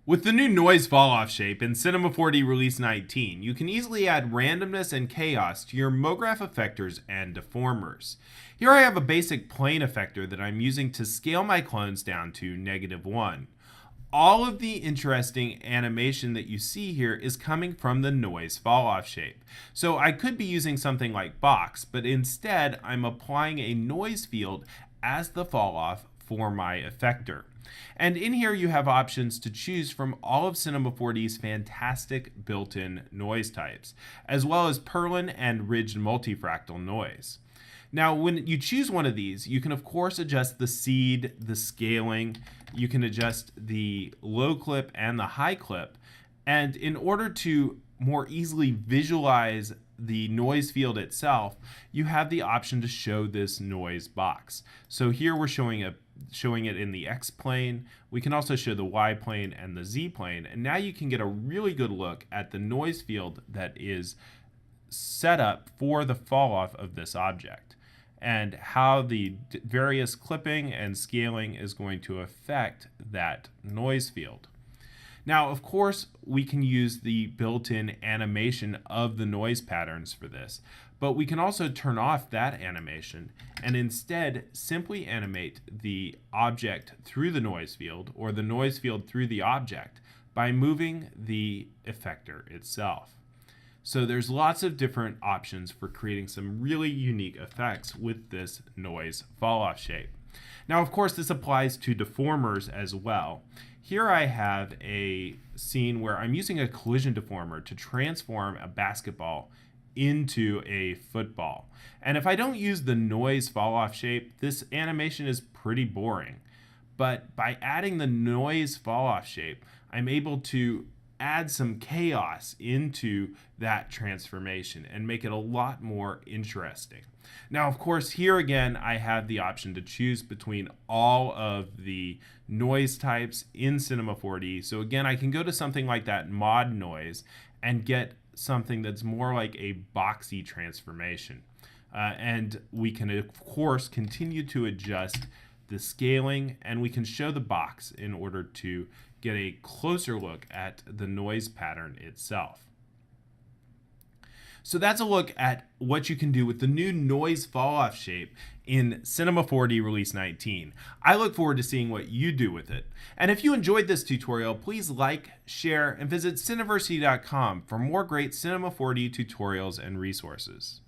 With the new Noise Falloff shape in Cinema 4D Release 19, you can easily add randomness and chaos to your MoGraph effectors and deformers. Here I have a basic plane effector that I'm using to scale my clones down to -1. All of the interesting animation that you see here is coming from the Noise Falloff shape. So I could be using something like Box, but instead I'm applying a noise field as the falloff for my effector. And in here you have options to choose from all of Cinema 4D's fantastic built-in noise types, as well as Perlin and ridged multifractal noise. Now, when you choose one of these, you can of course adjust the seed, the scaling, you can adjust the low clip and the high clip. And in order to more easily visualize the noise field itself, you have the option to show this noise box. So here we're showing it in the X plane. We can also show the Y plane and the Z plane. And now you can get a really good look at the noise field that is set up for the fall off of this object, and how the various clipping and scaling is going to affect that noise field. Now, of course, we can use the built-in animation of the noise patterns for this, but we can also turn off that animation and instead simply animate the object through the noise field or the noise field through the object by moving the effector itself. So there's lots of different options for creating some really unique effects with this noise falloff shape. Now, of course, this applies to deformers as well. Here I have a scene where I'm using a collision deformer to transform a basketball into a football. And if I don't use the noise falloff shape, this animation is pretty boring. But by adding the noise falloff shape, I'm able to add some chaos into that transformation and make it a lot more interesting. Now, of course, here again, I have the option to choose between all of the noise types in Cinema 4D. So again, I can go to something like that mod noise and get something that's more like a boxy transformation. And we can, of course, continue to adjust the scaling, and we can show the box in order to get a closer look at the noise pattern itself. So that's a look at what you can do with the new noise falloff shape in Cinema 4D Release 19. I look forward to seeing what you do with it. And if you enjoyed this tutorial, please like, share, and visit Cineversity.com for more great Cinema 4D tutorials and resources.